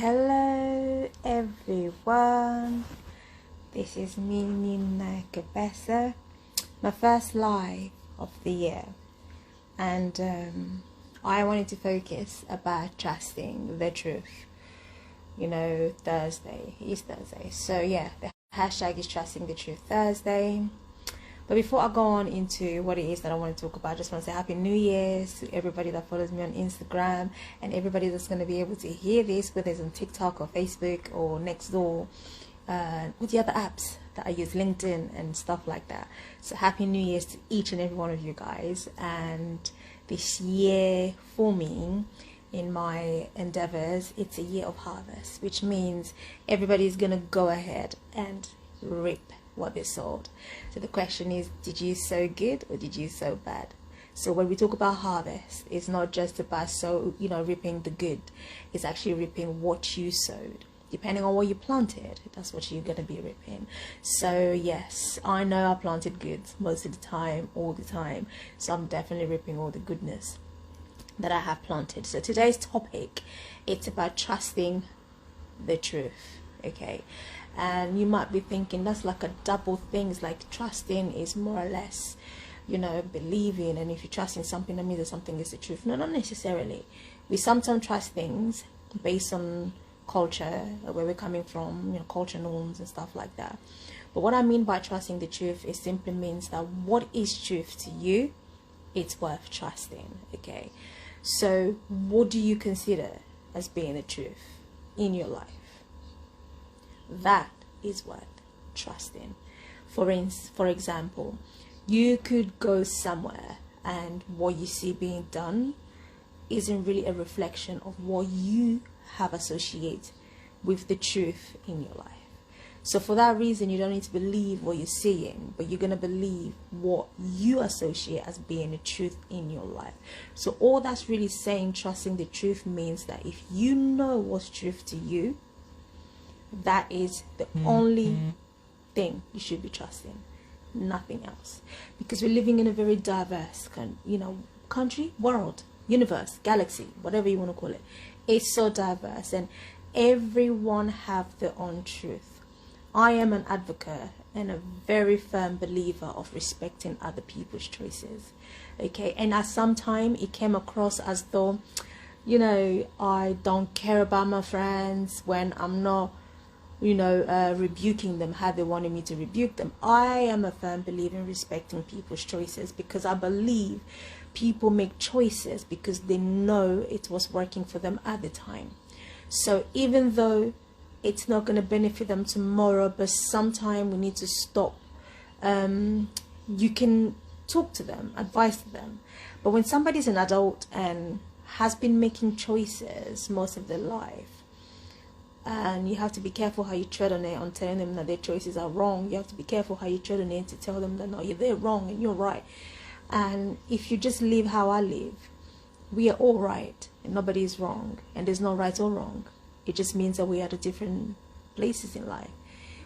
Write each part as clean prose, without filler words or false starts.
Hello everyone, this is me, Niina Kabesa, my first live of the year, and I wanted to focus about trusting the truth. You know, Thursday is Thursday, so yeah, the hashtag is trusting the truth Thursday. But before I go on into what it is that I want to talk about, I just want to say Happy New Year's to everybody that follows me on Instagram and everybody that's going to be able to hear this, whether it's on TikTok or Facebook or Nextdoor, with the other apps that I use, LinkedIn and stuff like that. So Happy New Year's to each and every one of you guys. And this year for me, in my endeavors, it's a year of harvest, which means everybody's going to go ahead and reap what they sowed. So the question is, did you sow good or did you sow bad? So when we talk about harvest, it's not just about reaping the good. It's actually reaping what you sowed. Depending on what you planted, that's what you're going to be reaping. So yes, I know I planted good most of the time, all the time. So I'm definitely reaping all the goodness that I have planted. So today's topic, it's about trusting the truth. Okay, and you might be thinking that's like a double thing. It's like trusting is more or less, believing, and if you trust in something, that means that something is the truth. No, not necessarily. We sometimes trust things based on culture, where we're coming from, culture norms and stuff like that. But what I mean by trusting the truth, it simply means that what is truth to you, it's worth trusting. Okay, so what do you consider as being the truth in your life? That is worth trusting. For example, you could go somewhere and what you see being done isn't really a reflection of what you have associated with the truth in your life. So for that reason, you don't need to believe what you're seeing, but you're going to believe what you associate as being the truth in your life. So all that's really saying, trusting the truth, means that if you know what's truth to you, that is the only thing you should be trusting, nothing else. Because we're living in a very diverse country, world, universe, galaxy, whatever you want to call it. It's so diverse and everyone have their own truth. I am an advocate and a very firm believer of respecting other people's choices. Okay, and at some time it came across as though I don't care about my friends when I'm not rebuking them how they wanted me to rebuke them. I am a firm believer in respecting people's choices, because I believe people make choices because they know it was working for them at the time. So even though it's not going to benefit them tomorrow, but sometime we need to stop. You can talk to them, advise to them. But when somebody's an adult and has been making choices most of their life, and you have to be careful how you tread on it, on telling them that their choices are wrong. You have to be careful how you tread on it to tell them that no, they're wrong and you're right. And if you just live how I live, we are all right and nobody is wrong, and there's no right or wrong. It just means that we are at different places in life.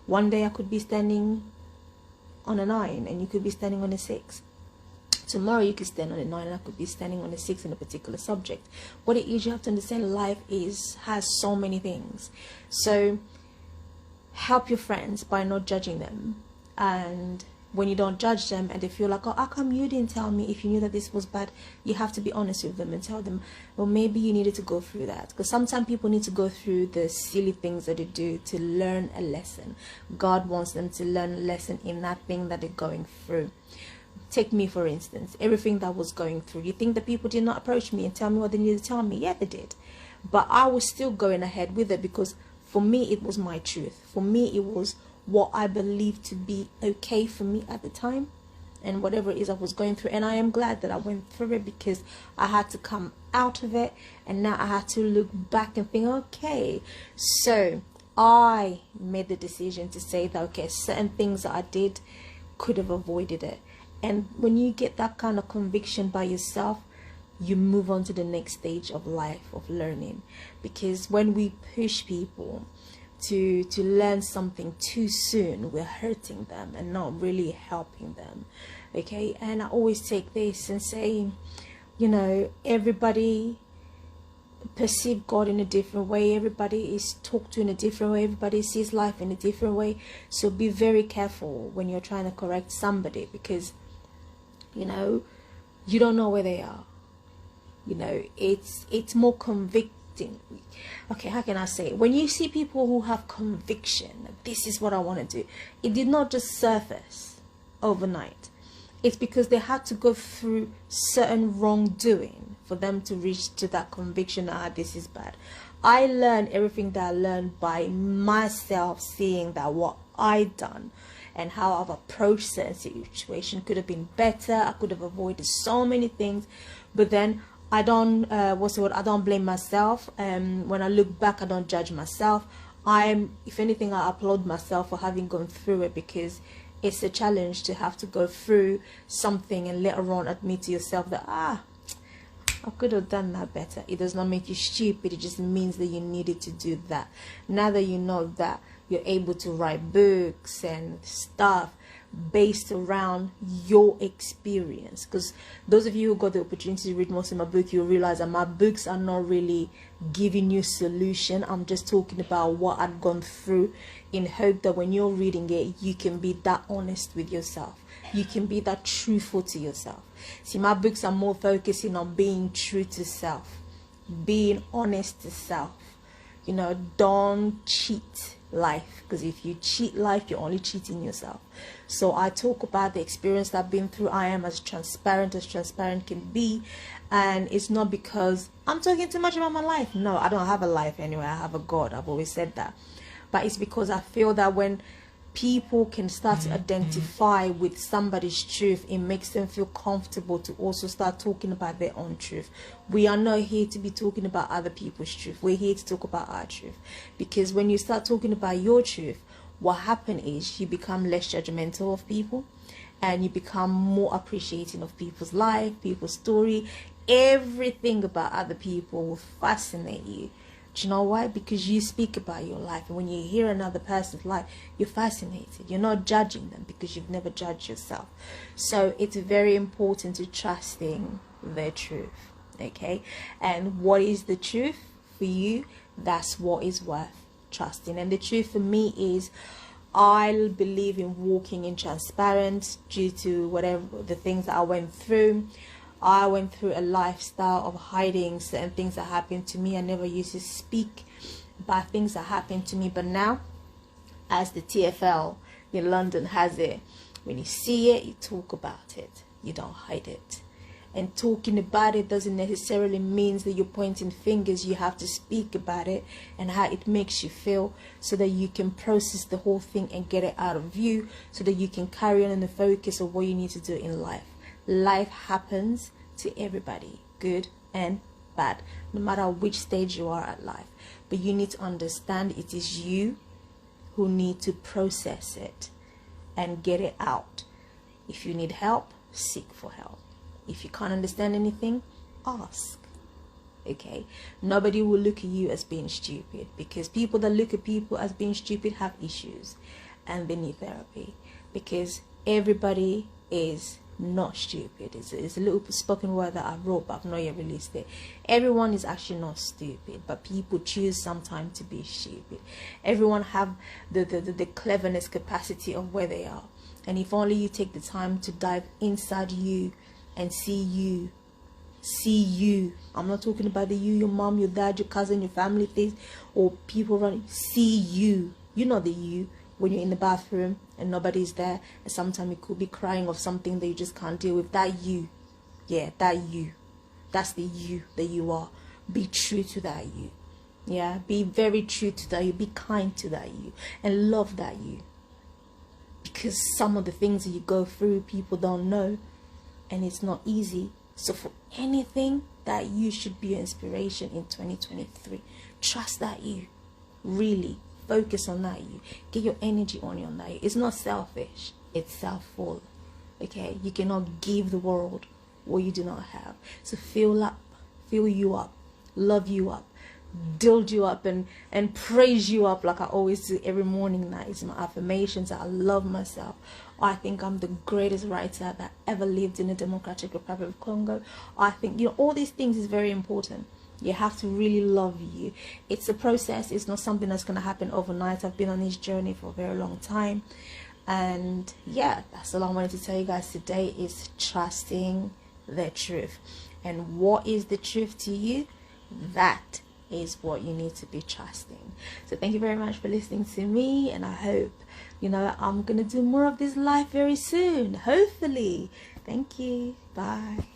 One day I could be standing on a 9 and you could be standing on a 6. Tomorrow you could stand on a 9 and I could be standing on a 6 in a particular subject. What it is, you have to understand, life has so many things. So help your friends by not judging them. And when you don't judge them and they feel like, oh, how come you didn't tell me if you knew that this was bad? You have to be honest with them and tell them, well, maybe you needed to go through that. Because sometimes people need to go through the silly things that they do to learn a lesson. God wants them to learn a lesson in that thing that they're going through. Take me, for instance, everything that was going through. You think that people did not approach me and tell me what they needed to tell me? Yeah, they did. But I was still going ahead with it, because for me, it was my truth. For me, it was what I believed to be okay for me at the time, and whatever it is I was going through. And I am glad that I went through it, because I had to come out of it, and now I had to look back and think, okay, so I made the decision to say that, okay, certain things that I did could have avoided it. And when you get that kind of conviction by yourself, you move on to the next stage of life, of learning. Because when we push people to learn something too soon, we're hurting them and not really helping them. Okay, and I always take this and say, everybody perceive God in a different way. Everybody is talked to in a different way. Everybody sees life in a different way. So be very careful when you're trying to correct somebody, because, you know, you don't know where they are. You know, it's more convicting. Okay, how can I say it? When you see people who have conviction, this is what I want to do, it did not just surface overnight. It's because they had to go through certain wrongdoing for them to reach to that conviction. This is bad. I learned everything that I learned by myself, seeing that what I done and how I've approached certain situation could have been better. I could have avoided so many things, but then I don't I don't blame myself. When I look back, I don't judge myself. If anything, I applaud myself for having gone through it, because it's a challenge to have to go through something and later on admit to yourself that I could have done that better. It does not make you stupid. It just means that you needed to do that. Now that you know that, you're able to write books and stuff based around your experience. Because those of you who got the opportunity to read most of my book, you'll realize that my books are not really giving you solution. I'm just talking about what I've gone through, in hope that when you're reading it, you can be that honest with yourself. You can be that truthful to yourself. See, my books are more focusing on being true to self, being honest to self. You know, don't cheat life, because if you cheat life, you're only cheating yourself. So I talk about the experience that I've been through. I am as transparent can be, and it's not because I'm talking too much about my life. No, I don't have a life anyway. I have a God. I've always said that. But it's because I feel that when people can start to identify with somebody's truth, it makes them feel comfortable to also start talking about their own truth. We are not here to be talking about other people's truth. We're here to talk about our truth. Because when you start talking about your truth, what happens is you become less judgmental of people, and you become more appreciating of people's life, people's story. Everything about other people will fascinate you. Do you know why? Because you speak about your life, and when you hear another person's life, you're fascinated. You're not judging them because you've never judged yourself. So it's very important to trusting their truth. Okay? And what is the truth for you? That's what is worth trusting. And the truth for me is, I believe in walking in transparent due to whatever the things that I went through. I went through a lifestyle of hiding certain things that happened to me. I never used to speak about things that happened to me. But now, as the TFL in London has it, when you see it, you talk about it. You don't hide it. And talking about it doesn't necessarily mean that you're pointing fingers. You have to speak about it and how it makes you feel, so that you can process the whole thing and get it out of you, so that you can carry on in the focus of what you need to do in life. Life happens to everybody, good and bad, no matter which stage you are at life. But you need to understand it is you who need to process it and get it out. If you need help, seek for help. If you can't understand anything, ask. Okay? Nobody will look at you as being stupid, because people that look at people as being stupid have issues, and they need therapy. Because everybody is not stupid. It's a little spoken word that I wrote, but I've not yet released it. Everyone is actually not stupid, but people choose sometimes to be stupid. Everyone have the cleverness capacity of where they are, and if only you take the time to dive inside you and see you. I'm not talking about the you, your mom, your dad, your cousin, your family things, or people running. See you. You know the you. When you're in the bathroom and nobody's there, and sometimes you could be crying of something that you just can't deal with. That you. Yeah, that you. That's the you that you are. Be true to that you. Yeah, be very true to that you. Be kind to that you. And love that you. Because some of the things that you go through, people don't know. And it's not easy. So for anything, that you should be an inspiration in 2023. Trust that you. Really. Focus on that you. Get your energy on that you. It's not selfish. It's self-full. Okay? You cannot give the world what you do not have. So fill you up, love you up, build you up, and praise you up, like I always do every morning. Nights, my affirmations. I love myself. I think I'm the greatest writer that ever lived in the Democratic Republic of Congo. I think, all these things is very important. You have to really love you. It's a process. It's not something that's going to happen overnight. I've been on this journey for a very long time. And yeah, that's all I wanted to tell you guys today, is trusting the truth. And what is the truth to you? That is what you need to be trusting. So thank you very much for listening to me, and I hope, you know, I'm going to do more of this live very soon, hopefully. Thank you. Bye.